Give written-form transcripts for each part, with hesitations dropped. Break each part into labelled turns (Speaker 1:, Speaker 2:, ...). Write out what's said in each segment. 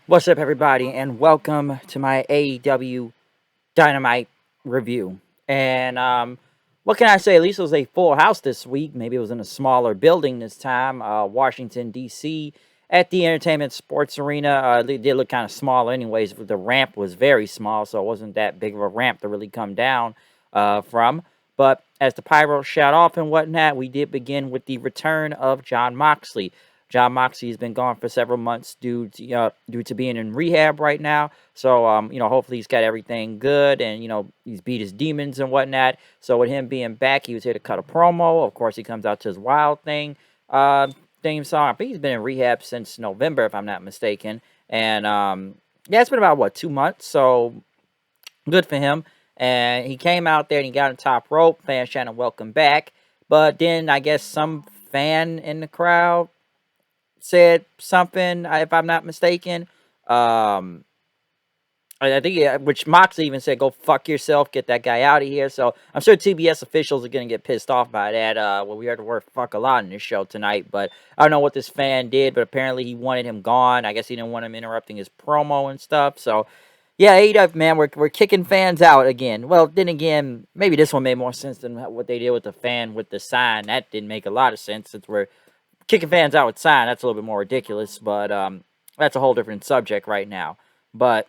Speaker 1: What's up, everybody, and welcome to my AEW Dynamite review. And what can I say? At least it was a full house this week. Maybe it was in a smaller building this time, Washington D.C. at the Entertainment Sports Arena. It did look kind of small, anyways. The ramp was very small, so it wasn't that big of a ramp to really come down from. But as the pyro shot off and whatnot, we did begin with the return of Jon Moxley. Jon Moxley has been gone for several months due to being in rehab right now. So hopefully he's got everything good, and he's beat his demons and whatnot. So with him being back, he was here to cut a promo. Of course, he comes out to his Wild Thing theme song. I think he's been in rehab since November, if I'm not mistaken. And yeah, it's been about 2 months. So good for him. And he came out there and he got on top rope. Fans trying to welcome back, but then I guess some fan in the crowd said something, if I'm not mistaken. Um, I think, yeah, which Moxley even said, "Go fuck yourself, get that guy out of here." So I'm sure TBS officials are gonna get pissed off by that. Well, we heard the word "fuck" a lot in this show tonight, but I don't know what this fan did. But apparently, he wanted him gone. I guess he didn't want him interrupting his promo and stuff. So yeah, AEW, man, we're kicking fans out again. Well, then again, maybe this one made more sense than what they did with the fan with the sign. That didn't make a lot of sense since we're kicking fans out with sign. That's a little bit more ridiculous, but that's a whole different subject right now. But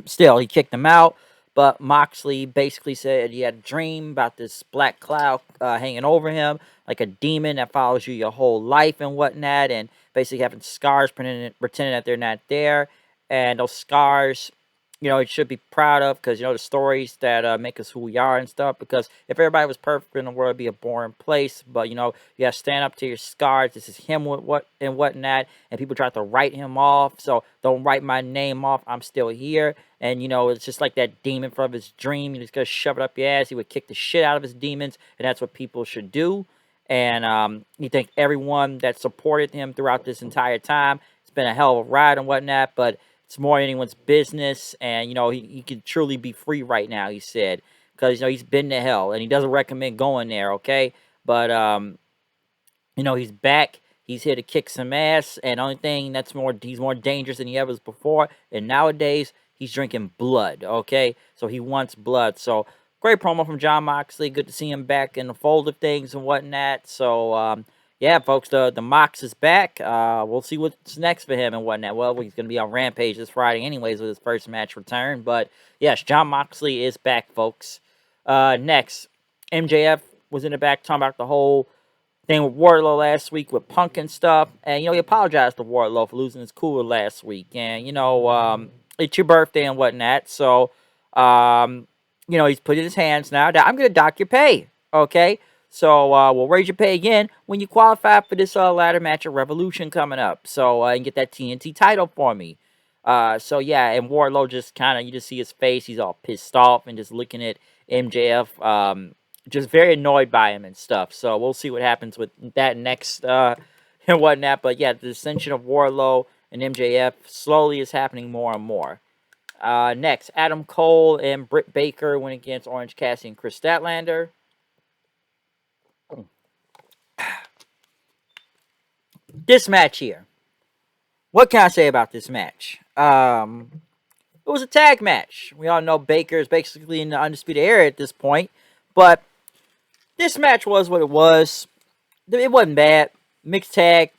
Speaker 1: still, he kicked him out. But Moxley basically said he had a dream about this black cloud hanging over him, like a demon that follows you your whole life and whatnot, and basically having scars pretending that they're not there. And those scars, it should be proud of, because the stories that make us who we are and stuff. Because if everybody was perfect in the world, it'd be a boring place. But you gotta stand up to your scars. This is him with what and whatnot, and people try to write him off. So don't write my name off. I'm still here. And it's just like that demon from his dream. You just gotta shove it up your ass. He would kick the shit out of his demons, and that's what people should do. And he thanked everyone that supported him throughout this entire time. It's been a hell of a ride and whatnot, but it's more anyone's business, and he can truly be free right now. He said, because he's been to hell, and he doesn't recommend going there. Okay, but he's back. He's here to kick some ass, and the only thing he's more dangerous than he ever was before. And nowadays he's drinking blood. Okay, so he wants blood. So great promo from Jon Moxley. Good to see him back in the fold of things and whatnot. So yeah, folks, the Mox is back. We'll see what's next for him and whatnot. Well, he's going to be on Rampage this Friday anyways with his first match return. But yes, Jon Moxley is back, folks. Next, MJF was in the back talking about the whole thing with Wardlow last week with Punk and stuff. And, he apologized to Wardlow for losing his cooler last week. And, it's your birthday and whatnot. So, he's put in his hands now. I'm going to dock your pay, okay? So we'll raise your pay again when you qualify for this ladder match at Revolution coming up. So and get that TNT title for me. So yeah, and Wardlow just kind of, you just see his face. He's all pissed off and just looking at MJF, just very annoyed by him and stuff. So we'll see what happens with that next and whatnot. But yeah, the ascension of Wardlow and MJF slowly is happening more and more. Next, Adam Cole and Britt Baker went against Orange Cassidy and Chris Statlander. This match here. What can I say about this match? It was a tag match. We all know Baker is basically in the Undisputed Era at this point. But this match was what it was. It wasn't bad. Mixed tag.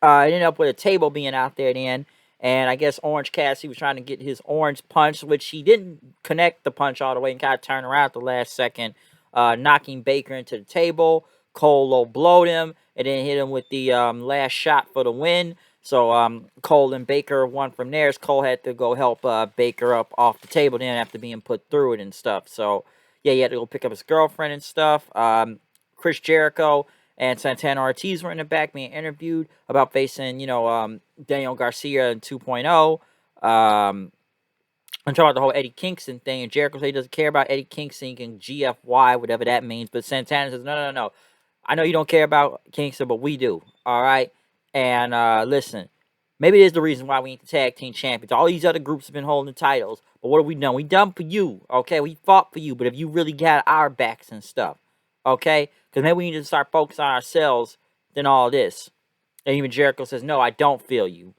Speaker 1: It ended up with a table being out there then. And I guess Orange Cassidy was trying to get his orange punch, which he didn't connect the punch all the way and kind of turned around at the last second, knocking Baker into the table. Cole low blowed him and then hit him with the last shot for the win. So Cole and Baker won from there. As Cole had to go help Baker up off the table then after being put through it and stuff. So yeah, he had to go pick up his girlfriend and stuff. Chris Jericho and Santana Ortiz were in the back being interviewed about facing, Daniel Garcia in 2.0. I'm talking about the whole Eddie Kingston thing, and Jericho said he doesn't care about Eddie Kingston. He can GFY, whatever that means. But Santana says, no. I know you don't care about Kingston, but we do. All right? And listen, maybe there's the reason why we ain't the tag team champions. All these other groups have been holding the titles. But what have we done? We done for you, okay? We fought for you. But if you really got our backs and stuff, okay? Because maybe we need to start focusing on ourselves than all this. And even Jericho says, no, I don't feel you.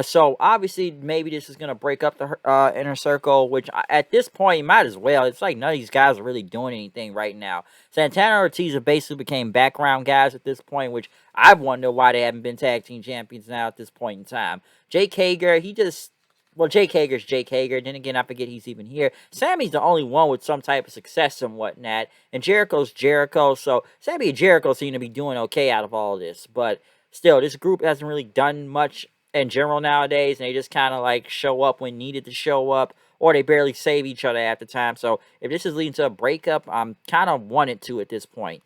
Speaker 1: So obviously, maybe this is gonna break up the inner circle. Which at this point, you might as well. It's like none of these guys are really doing anything right now. Santana and Ortiz have basically became background guys at this point, which I wonder why they haven't been tag team champions now at this point in time. Jake Hager, he just well, Jake Hager's Jake Hager. Then again, I forget he's even here. Sammy's the only one with some type of success and whatnot. And Jericho's Jericho. So Sammy and Jericho seem to be doing okay out of all this. But still, this group hasn't really done much in general nowadays. And they just kind of like show up when needed to show up. Or they barely save each other at the time. So if this is leading to a breakup, I'm kind of wanted to at this point.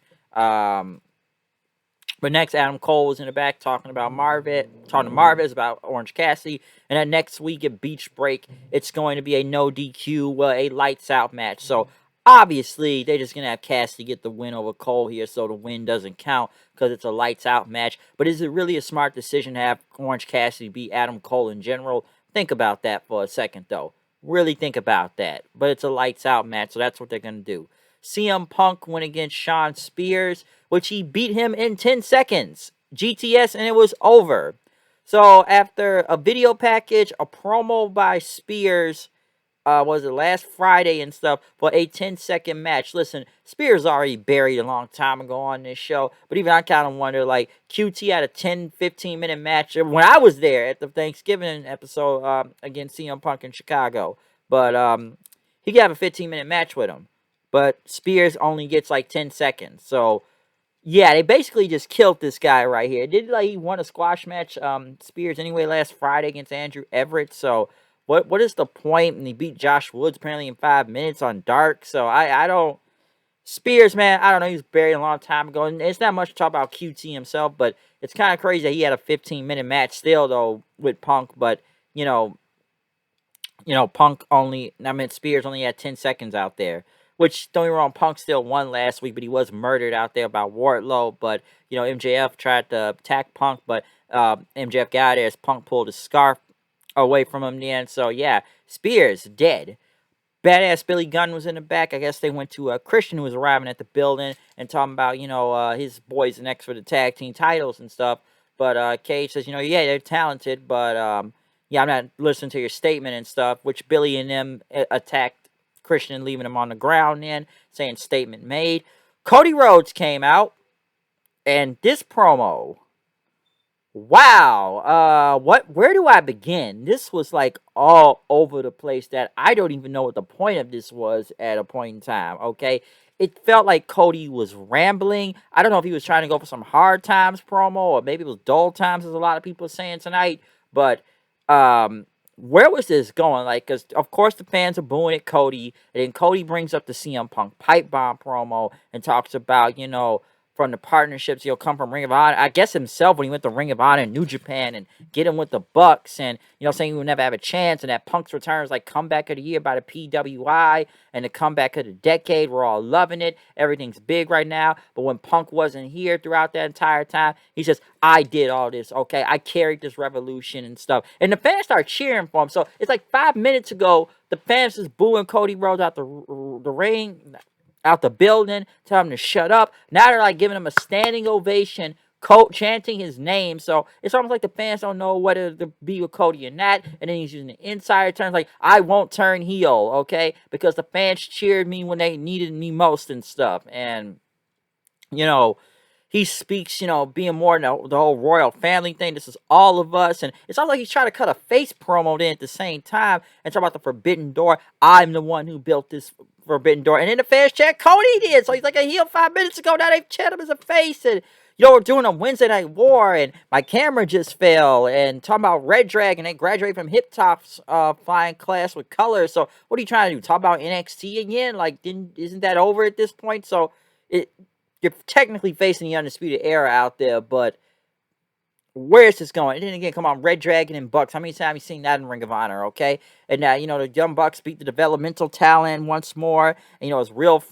Speaker 1: But next, Adam Cole was in the back talking to Marvis about Orange Cassidy. And then next week at Beach Break, it's going to be a no DQ, a lights out match. So obviously, they're just going to have Cassidy get the win over Cole here, so the win doesn't count because it's a lights out match. But is it really a smart decision to have Orange Cassidy beat Adam Cole in general? Think about that for a second, though. Really think about that. But it's a lights out match, so that's what they're going to do. CM Punk went against Shawn Spears, which he beat him in 10 seconds. GTS, and it was over. So after a video package, a promo by Spears, was it last Friday and stuff, for a 10-second match. Listen, Spears already buried a long time ago on this show, but even I kind of wonder, like, QT had a 10, 15-minute match when I was there at the Thanksgiving episode against CM Punk in Chicago. But he could have a 15-minute match with him. But Spears only gets like 10 seconds. So, yeah, they basically just killed this guy right here. Did he won a squash match, Spears, anyway, last Friday against Andrew Everett. So, what is the point? And he beat Josh Woods apparently in 5 minutes on Dark. So, I don't... Spears, man, I don't know. He was buried a long time ago. And it's not much to talk about QT himself. But it's kind of crazy that he had a 15-minute match still, though, with Punk. But, Spears only had 10 seconds out there. Which, don't get me wrong, Punk still won last week, but he was murdered out there by Wardlow. But, MJF tried to attack Punk, but MJF got there as Punk pulled his scarf away from him in the end. So, yeah, Spears dead. Badass Billy Gunn was in the back. I guess they went to Christian, who was arriving at the building, and talking about, his boys next for the tag team titles and stuff. But Cage says, yeah, they're talented, but, I'm not listening to your statement and stuff, which Billy and them attacked Christian, leaving him on the ground then, saying statement made. Cody Rhodes came out, and this promo, wow, where do I begin? This was like all over the place that I don't even know what the point of this was at a point in time, okay? It felt like Cody was rambling. I don't know if he was trying to go for some hard times promo, or maybe it was dull times, as a lot of people are saying tonight, but, where was this going? Like, because, of course, the fans are booing at Cody. And then Cody brings up the CM Punk pipe bomb promo and talks about, from the partnerships he'll come from Ring of Honor. I guess himself when he went to Ring of Honor in New Japan and get him with the Bucks. And, saying he would never have a chance. And that Punk's return is like comeback of the year by the PWI and the comeback of the decade. We're all loving it. Everything's big right now. But when Punk wasn't here throughout that entire time, he says, I did all this, okay? I carried this revolution and stuff. And the fans start cheering for him. So it's like 5 minutes ago, the fans was booing Cody Rhodes out the ring, out the building, telling him to shut up. Now they're like giving him a standing ovation, chanting his name. So it's almost like the fans don't know whether to be with Cody or not. And then he's using the insider terms like, I won't turn heel, okay? Because the fans cheered me when they needed me most and stuff. And, he speaks, being more in the whole royal family thing. This is all of us. And it sounds like he's trying to cut a face promo then at the same time and talk about the Forbidden Door. I'm the one who built this Forbidden Door. And then the fans chant Cody did. So he's like a heel 5 minutes ago. Now they've chanted him as a face. And, we're doing a Wednesday Night War. And my camera just fell. And talking about Red Dragon. They graduated from Hip Top's flying class with colors. So what are you trying to do? Talk about NXT again? Like, isn't that over at this point? So you're technically facing the Undisputed Era out there, but where is this going? And then again, come on, Red Dragon and Bucks. How many times have you seen that in Ring of Honor, okay? And now, the Young Bucks beat the developmental talent once more. And, his real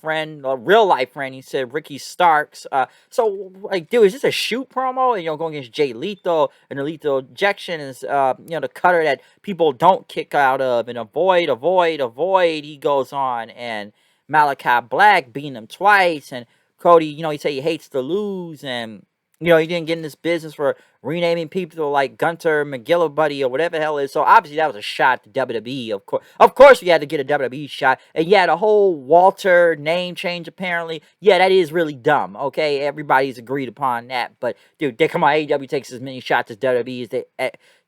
Speaker 1: life friend, he said, Ricky Starks. So, like, dude, is this a shoot promo? And, going against Jay Lethal, and the Lethal Injection is, the cutter that people don't kick out of. And avoid, he goes on. And Malachi Black beating him twice. And Cody, he said he hates to lose, and You know, he didn't get in this business for renaming people like Gunter McGillivray or whatever the hell it is. So obviously that was a shot to WWE. Of course, we had to get a WWE shot. And yeah, the whole Walter name change apparently. Yeah, that is really dumb. Okay, everybody's agreed upon that. But dude, come on, AEW takes as many shots as WWE as they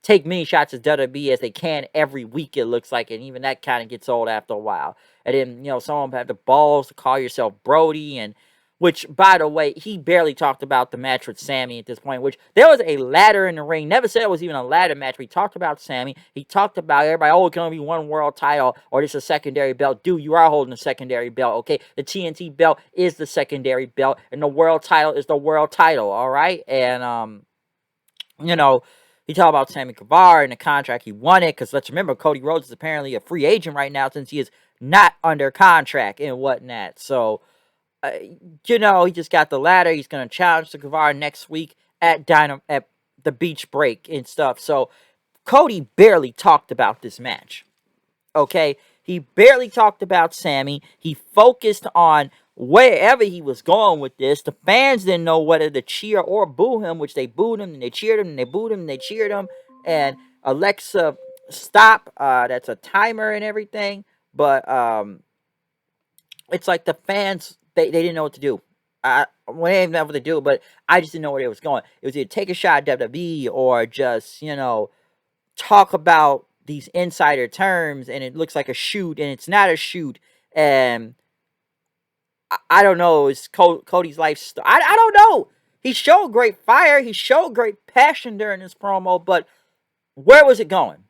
Speaker 1: take many shots as WWE as they can every week. It looks like, and even that kind of gets old after a while. And then some of them have the balls to call yourself Brody and. Which, by the way, he barely talked about the match with Sammy at this point, which there was a ladder in the ring. Never said it was even a ladder match. But he talked about Sammy. He talked about everybody, oh, it's going to be one world title or this is a secondary belt. Dude, you are holding a secondary belt, okay? The TNT belt is the secondary belt, and the world title is the world title, all right? And, he talked about Sammy Guevara and the contract. He won it because let's remember, Cody Rhodes is apparently a free agent right now since he is not under contract and whatnot. So, he just got the ladder. He's going to challenge the Guevara next week at at the beach break and stuff. So Cody barely talked about this match. Okay, he barely talked about Sammy. He focused on wherever he was going with this. The fans didn't know whether to cheer or boo him, which they booed him and they cheered him and they booed him and they cheered him. And Alexa, stop. That's a timer and everything. But it's like the fans, they didn't know what to do. Well, they didn't know what to do, but I just didn't know where it was going. It was either take a shot at WWE or just, talk about these insider terms and it looks like a shoot and it's not a shoot. And I don't know. It's Cody's life. I don't know. He showed great fire. He showed great passion during this promo, but where was it going?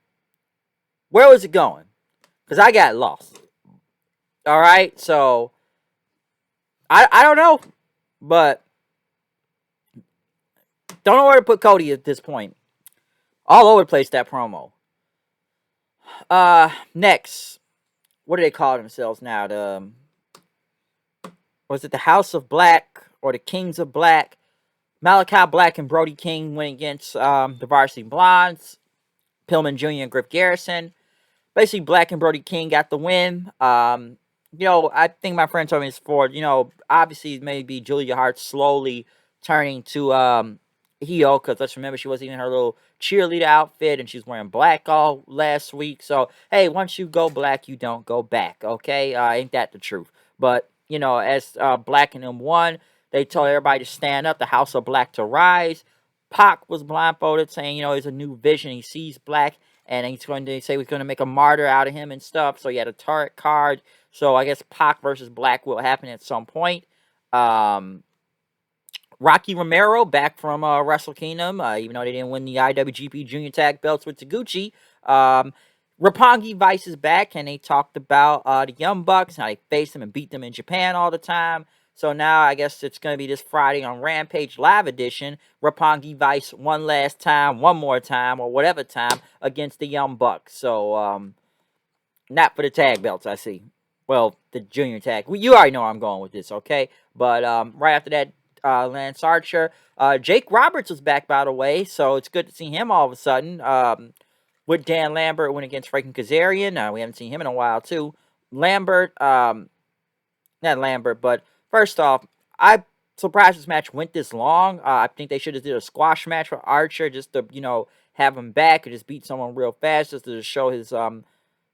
Speaker 1: Where was it going? Because I got lost. All right, so I don't know, but don't know where to put Cody at this point. All over the place, that promo. Next, what do they call themselves now? Was it the House of Black or the Kings of Black? Malachi Black and Brody King went against the Varsity Blondes, Pillman Jr. and Griff Garrison. Basically, Black and Brody King got the win. I think my friend told me this before. Obviously, maybe Julia Hart slowly turning to heel because let's remember she wasn't even in her little cheerleader outfit and she's wearing black all last week. So hey, once you go black, you don't go back. Okay, ain't that the truth? But as Black and them won, they told everybody to stand up. The House of Black to rise. Pac was blindfolded, saying there's a new vision. He sees Black. And he's going to say he's going to make a martyr out of him and stuff. So he had a tarot card. So I guess Pac versus Black will happen at some point. Rocky Romero back from Wrestle Kingdom, even though they didn't win the IWGP Junior Tag belts with Taguchi. Roppongi Vice is back, and they talked about the Young Bucks, how they faced them and beat them in Japan all the time. So now I guess it's going to be this Friday on Rampage Live Edition. Roppongi Vice one more time, or whatever time, against the Young Bucks. So, not for the tag belts, I see. Well, the junior tag. You already know where I'm going with this, okay? But right after that, Lance Archer. Jake Roberts was back, by the way, so it's good to see him all of a sudden. With Dan Lambert went against Frankie Kazarian. We haven't seen him in a while, too. Lambert, not Lambert, but first off, I'm surprised this match went this long. I think they should have did a squash match for Archer just to, have him back or just beat someone real fast just to show his,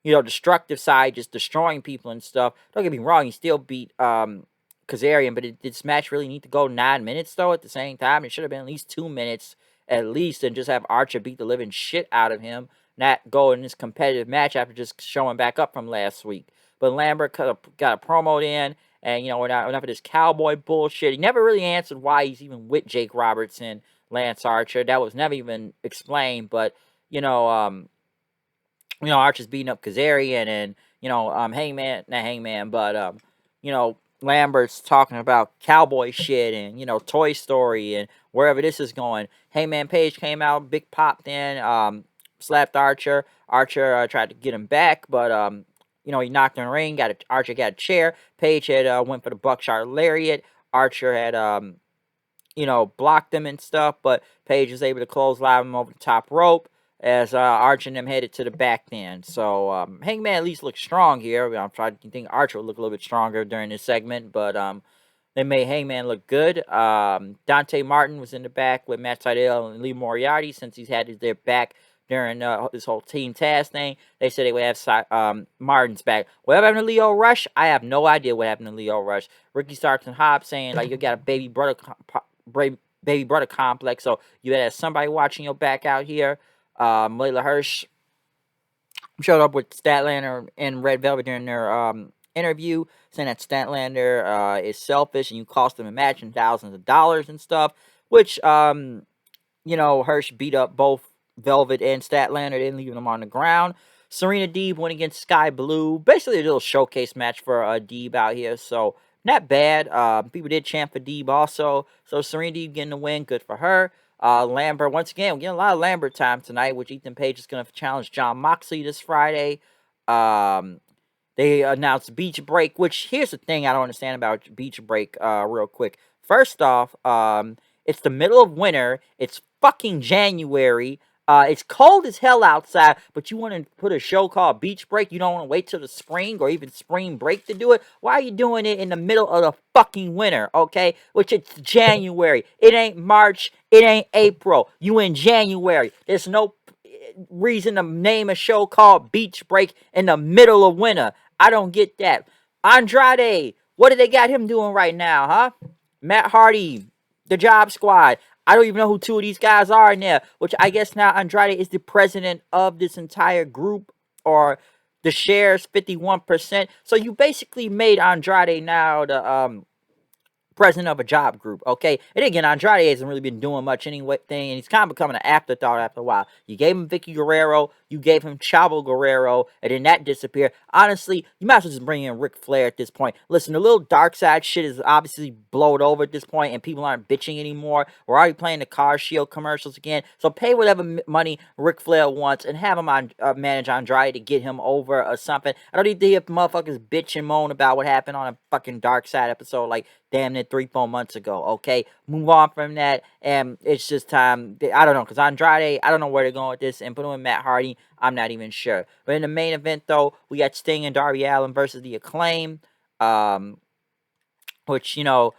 Speaker 1: destructive side, just destroying people and stuff. Don't get me wrong, he still beat Kazarian, but did this match really need to go 9 minutes, though, at the same time? It should have been at least 2 minutes, at least, and just have Archer beat the living shit out of him, not go in this competitive match after just showing back up from last week. But Lambert got a promo in, and, we're not enough of this cowboy bullshit. He never really answered why he's even with Jake Roberts and Lance Archer. That was never even explained, but, Archer's beating up Kazarian and, Lambert's talking about cowboy shit and, Toy Story and wherever this is going. Hangman Page came out, big pop then, slapped Archer. Archer tried to get him back, but, he knocked in the ring, Archer got a chair. Page had went for the buckshot lariat. Archer had, blocked him and stuff, but Page was able to clothesline him over the top rope as Archer and them headed to the back then. So Hangman at least looked strong here. I'm trying to think Archer would look a little bit stronger during this segment, but They made Hangman look good. Dante Martin was in the back with Matt Sydal and Lee Moriarty since he's had their back during this whole Team Taz thing. They said they would have Martin's back. What happened to Leo Rush? I have no idea what happened to Leo Rush. Ricky Starks and Hobbs saying like you got a baby brother complex, so you better have somebody watching your back out here. Layla Hirsch showed up with Statlander and Red Velvet during their interview, saying that Statlander is selfish and you cost them a match and thousands of dollars and stuff. Which Hirsch beat up both Velvet and Statlander, didn't leave them on the ground. Serena Deeb went against Sky Blue, basically a little showcase match for Deeb out here. So not bad. People did chant for Deeb also. So Serena Deeb getting the win, good for her. Lambert, once again, we're getting a lot of Lambert time tonight, which Ethan Page is going to challenge Jon Moxley this Friday. They announced Beach Break, which here's the thing I don't understand about Beach Break real quick. First off, it's the middle of winter. It's fucking January. It's cold as hell outside, but you want to put a show called Beach Break? You don't want to wait till the spring or even spring break to do it? Why are you doing it in the middle of the fucking winter, okay? Which it's January. It ain't March. It ain't April. You in January. There's no reason to name a show called Beach Break in the middle of winter. I don't get that. Andrade, what do they got him doing right now, huh? Matt Hardy, the Job Squad. I don't even know who two of these guys are in there, which I guess now Andrade is the president of this entire group, or the shares 51%. So you basically made Andrade now the president of a job group, okay? And again, Andrade hasn't really been doing much anyway thing, and he's kind of becoming an afterthought after a while. You gave him Vicky Guerrero, you gave him Chavo Guerrero, and then that disappeared. Honestly, you might as well just bring in Ric Flair at this point. Listen, the little dark side shit is obviously blowed over at this point, and people aren't bitching anymore. We're already playing the Car Shield commercials again, so pay whatever money Ric Flair wants and have him manage Andrade to get him over or something. I don't need to hear motherfuckers bitch and moan about what happened on a fucking Dark Side episode like damn near 3-4 months ago, okay? Move on from that, and it's just time. I don't know, because Andrade, I don't know where they're going with this, and put him in Matt Hardy, I'm not even sure. But in the main event, though, we got Sting and Darby Allin versus the Acclaim, which, the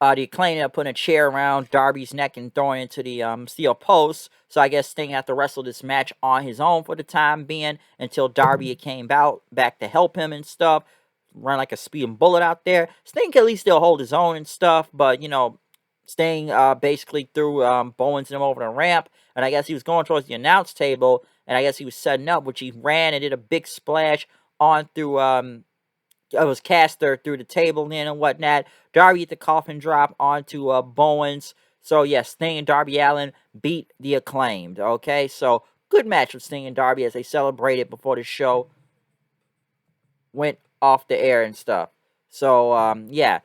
Speaker 1: Acclaim ended up putting a chair around Darby's neck and throwing it into the steel post. So I guess Sting had to wrestle this match on his own for the time being until Darby came back to help him and stuff. Run like a speeding bullet out there. Sting can at least still hold his own and stuff, but Sting basically threw Bowens and him over the ramp, and I guess he was going towards the announce table, and I guess he was setting up, which he ran and did a big splash on through it was Caster through the table and whatnot. Darby hit the coffin drop onto Bowens. So yes, Sting and Darby Allin beat the Acclaimed. Okay, so good match with Sting and Darby as they celebrated before the show went off the air and stuff. So yeah,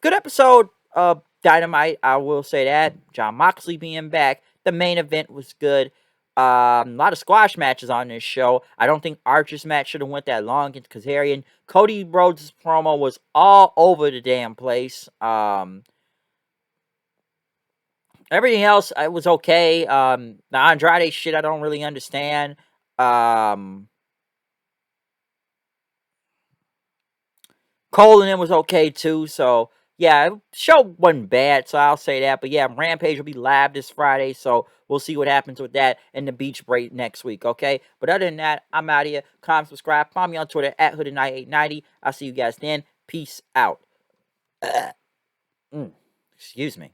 Speaker 1: good episode of Dynamite. I will say that. Jon Moxley being back. The main event was good. A lot of squash matches on this show. I don't think Archer's match should have went that long against Kazarian. Cody Rhodes' promo was all over the damn place. Everything else was okay. The Andrade shit I don't really understand. Cole and him was okay too. So yeah, show wasn't bad, so I'll say that. But yeah, Rampage will be live this Friday, so we'll see what happens with that in the Beach Break next week, okay? But other than that, I'm out of here. Comment, subscribe, follow me on Twitter at HoodedKnight890. I'll see you guys then. Peace out. Excuse me.